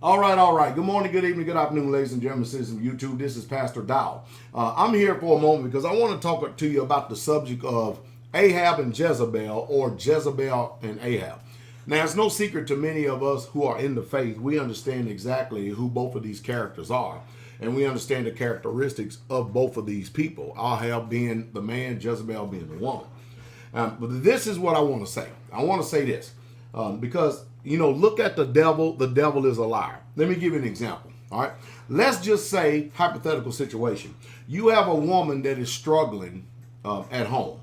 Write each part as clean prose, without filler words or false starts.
All right, all right. Good morning, good evening, good afternoon, ladies and gentlemen, citizens of YouTube. This is Pastor Dow. I'm here for a moment because I want to talk to you about the subject of Ahab and Jezebel, or Jezebel and Ahab. Now, it's no secret to many of us who are in the faith. We understand exactly who both of these characters are, and we understand the characteristics of both of these people. Ahab being the man, Jezebel being the woman. But this is what I want to say. I want to say this because, look at the devil. The devil is a liar. Let me give you an example. All right. Let's just say, hypothetical situation. You have a woman that is struggling at home.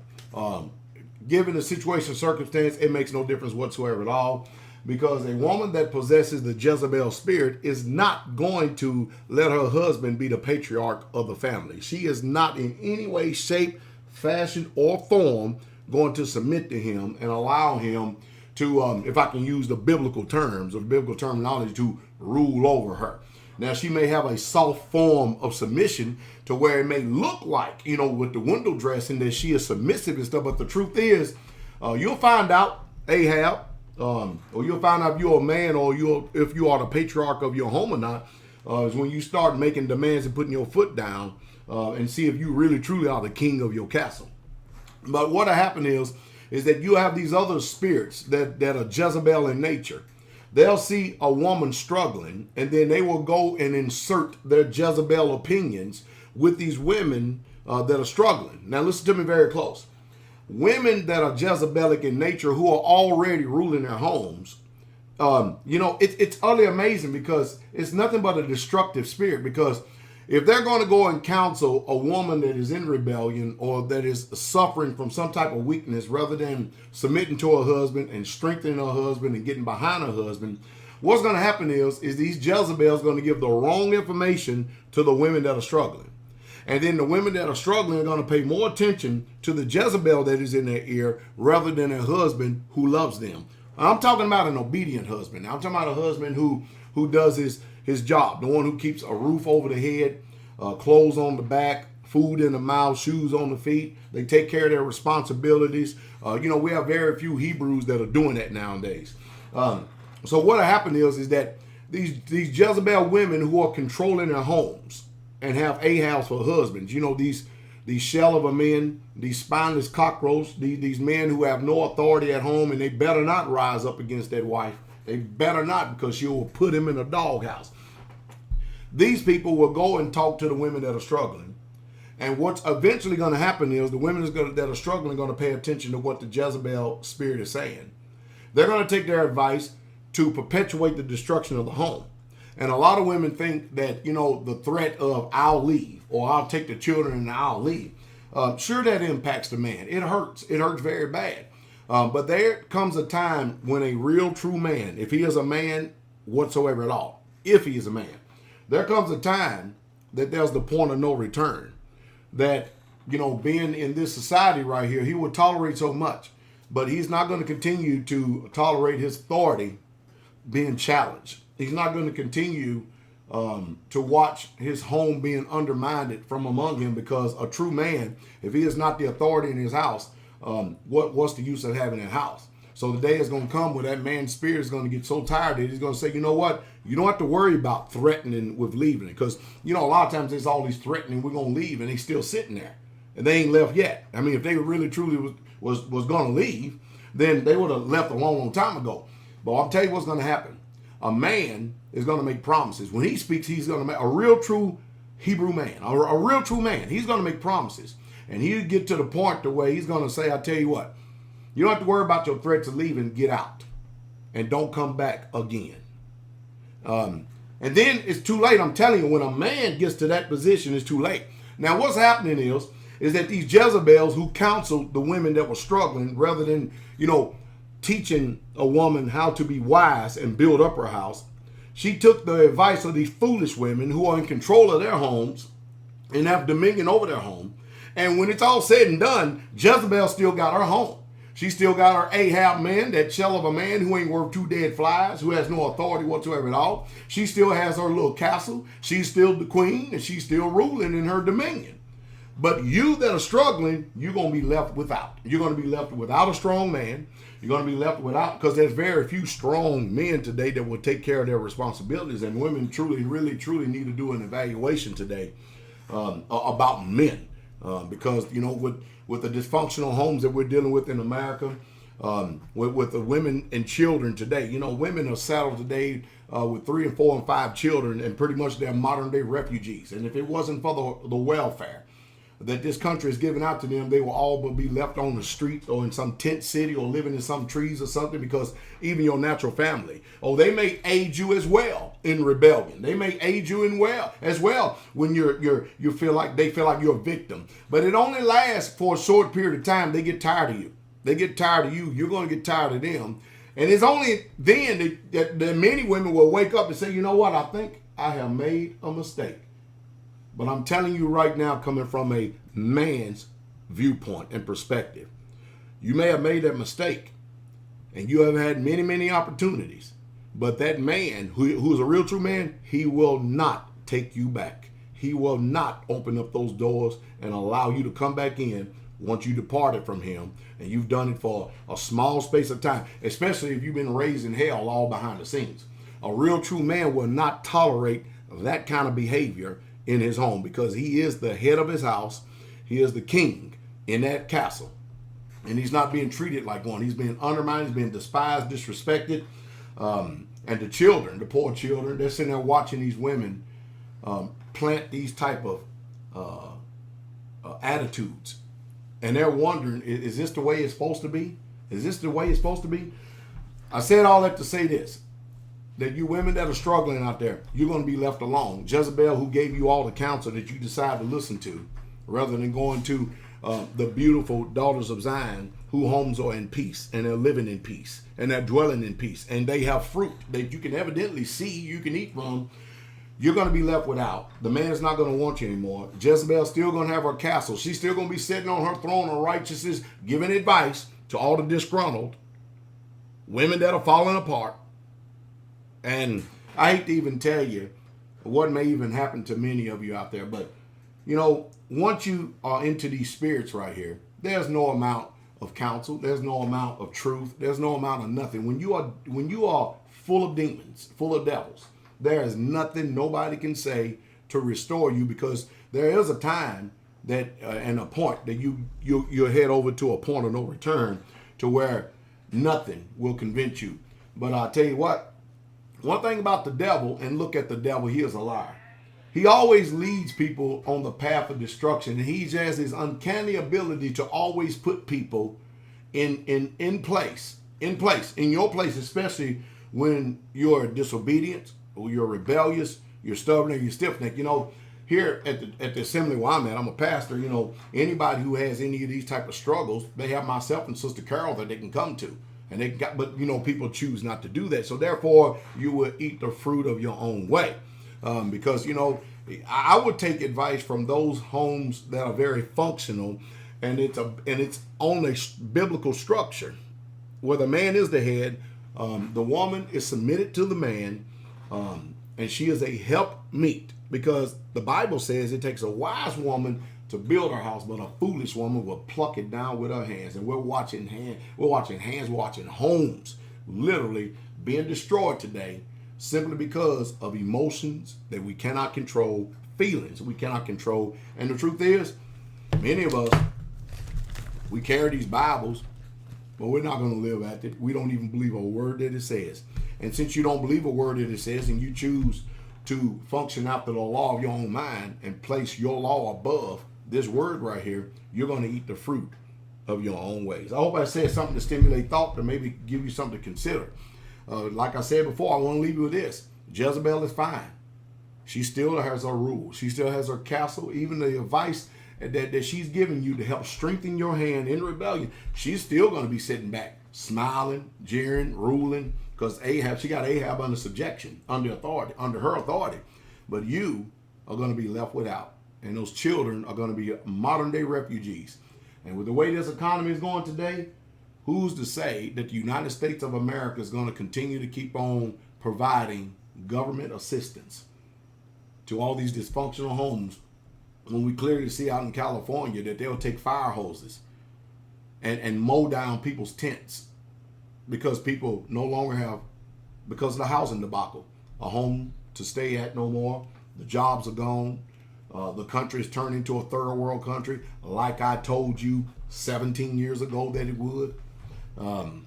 Given the situation, circumstance, it makes no difference whatsoever at all, because a woman that possesses the Jezebel spirit is not going to let her husband be the patriarch of the family. She is not in any way, shape, fashion, or form going to submit to him and allow him to, if I can use the biblical terms or biblical terminology, to rule over her. Now, she may have a soft form of submission to where it may look like, with the window dressing, that she is submissive and stuff. But the truth is, you'll find out, Ahab, or you'll find out if you're a man, or if you are the patriarch of your home or not, is when you start making demands and putting your foot down and see if you really truly are the king of your castle. But what happened is that you have these other spirits that are Jezebel in nature. They'll see a woman struggling, and then they will go and insert their Jezebel opinions with these women that are struggling. Now, listen to me very close. Women that are Jezebelic in nature, who are already ruling their homes, it's utterly amazing, because it's nothing but a destructive spirit. Because if they're going to go and counsel a woman that is in rebellion or that is suffering from some type of weakness, rather than submitting to her husband and strengthening her husband and getting behind her husband, what's going to happen is these Jezebels going to give the wrong information to the women that are struggling. And then the women that are struggling are going to pay more attention to the Jezebel that is in their ear rather than their husband who loves them. I'm talking about an obedient husband. I'm talking about a husband who does his job, the one who keeps a roof over the head, clothes on the back, food in the mouth, shoes on the feet. They take care of their responsibilities. We have very few Hebrews that are doing that nowadays. So what happened is that these Jezebel women who are controlling their homes and have Ahabs for husbands, these shell of a men, these spineless cockroaches, these men who have no authority at home, and they better not rise up against that wife. They better not, because she will put him in a doghouse. These people will go and talk to the women that are struggling. And what's eventually going to happen is the women that are struggling are going to pay attention to what the Jezebel spirit is saying. They're going to take their advice to perpetuate the destruction of the home. And a lot of women think that, the threat of "I'll leave," or "I'll take the children and I'll leave," sure, that impacts the man. It hurts. It hurts very bad. But there comes a time when a real true man, if he is a man whatsoever at all, if he is a man, there comes a time that there's the point of no return. That, being in this society right here, he will tolerate so much, but he's not going to continue to tolerate his authority being challenged. He's not going to continue to watch his home being undermined from among him, because a true man, if he is not the authority in his house, what's the use of having a house? So the day is going to come where that man's spirit is going to get so tired that he's going to say, you know what? You don't have to worry about threatening with leaving. Because, a lot of times there's all these threatening, we're going to leave, and they still sitting there. And they ain't left yet. I mean, if they really truly was going to leave, then they would have left a long time ago. But I'll tell you what's going to happen. A man is going to make promises. When he speaks, he's going to make a real true Hebrew man, a real true man. He's going to make promises. And he'll get to the point to where he's going to say, I tell you what, you don't have to worry about your threats of leaving. Get out and don't come back again. And then it's too late. I'm telling you, when a man gets to that position, it's too late. Now, what's happening is that these Jezebels who counseled the women that were struggling, rather than, teaching a woman how to be wise and build up her house, she took the advice of these foolish women who are in control of their homes and have dominion over their home. And when it's all said and done, Jezebel still got her home. She still got her Ahab man, that shell of a man who ain't worth two dead flies, who has no authority whatsoever at all. She still has her little castle. She's still the queen, and she's still ruling in her dominion. But you that are struggling, you're going to be left without. You're going to be left without a strong man. You're going to be left without, because there's very few strong men today that will take care of their responsibilities. And women truly, really, truly need to do an evaluation today about men. Because, you know, with the dysfunctional homes that we're dealing with in America, with the women and children today, you know, women are saddled today with 3 and 4 and 5 children, and pretty much they're modern day refugees. And if it wasn't for the welfare that this country is giving out to them, they will all be left on the street or in some tent city or living in some trees or something, because even your natural family, they may aid you as well in rebellion. They may aid you in as well when you feel like they feel like you're a victim. But it only lasts for a short period of time. They get tired of you. They get tired of you. You're going to get tired of them. And it's only then that many women will wake up and say, you know what, I think I have made a mistake. But I'm telling you right now, coming from a man's viewpoint and perspective, you may have made that mistake and you have had many, many opportunities. But that man who's a real true man, he will not take you back. He will not open up those doors and allow you to come back in once you departed from him, and you've done it for a small space of time, especially if you've been raised in hell all behind the scenes. A real true man will not tolerate that kind of behavior in his home, because he is the head of his house. He is the king in that castle, and he's not being treated like one. He's being undermined, he's being despised, disrespected. And the children, the poor children, they're sitting there watching these women plant these type of attitudes, and they're wondering, is this the way it's supposed to be? Is this the way it's supposed to be? I said all that to say this, that you women that are struggling out there, you're going to be left alone. Jezebel, who gave you all the counsel that you decide to listen to, rather than going to the beautiful daughters of Zion, who homes are in peace, and they're living in peace, and they're dwelling in peace, and they have fruit that you can evidently see, you can eat from. You're going to be left without. The man's not going to want you anymore. Jezebel's still going to have her castle. She's still going to be sitting on her throne of righteousness, giving advice to all the disgruntled women that are falling apart. And I hate to even tell you what may even happen to many of you out there. But, you know, once you are into these spirits right here, there's no amount of counsel. There's no amount of truth. There's no amount of nothing. When you are full of demons, full of devils, there is nothing nobody can say to restore you, because there is a time that and a point that you'll head over to a point of no return, to where nothing will convince you. But I'll tell you what, one thing about the devil, and look at the devil, he is a liar. He always leads people on the path of destruction, and he has his uncanny ability to always put people in place, in your place, especially when you're disobedient, or you're rebellious, you're stubborn, or you're stiff-necked. You know, here at the assembly where I'm at, I'm a pastor. You know, anybody who has any of these type of struggles, they have myself and Sister Carol that they can come to, and but you know, people choose not to do that. So therefore, you will eat the fruit of your own way, because you know, I would take advice from those homes that are very functional, and it's on a biblical structure where the man is the head, the woman is submitted to the man. And she is a helpmeet, because the Bible says it takes a wise woman to build her house, but a foolish woman will pluck it down with her hands. And we're watching homes literally being destroyed today, simply because of emotions that we cannot control, feelings we cannot control. And the truth is, many of us, we carry these Bibles, but we're not going to live at it. We don't even believe a word that it says. And since you don't believe a word that it says, and you choose to function after the law of your own mind and place your law above this word right here, you're going to eat the fruit of your own ways. I hope I said something to stimulate thought, to maybe give you something to consider. Like I said before, I want to leave you with this. Jezebel is fine. She still has her rules. She still has her castle. Even the advice that she's giving you to help strengthen your hand in rebellion, she's still going to be sitting back, smiling, jeering, ruling, because she got Ahab under subjection, under her authority. But you are going to be left without. And those children are going to be modern day refugees. And with the way this economy is going today, who's to say that the United States of America is going to continue to keep on providing government assistance to all these dysfunctional homes when we clearly see out in California that they'll take fire hoses and mow down people's tents because people no longer have, because of the housing debacle, a home to stay at no more. The jobs are gone. The country is turned into a third world country, like I told you 17 years ago that it would. And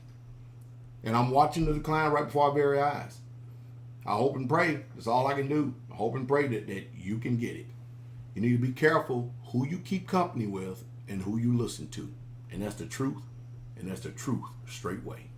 I'm watching the decline right before our very eyes. I hope and pray. That's all I can do. I hope and pray that you can get it. You need to be careful who you keep company with and who you listen to. And that's the truth. And that's the truth straightway.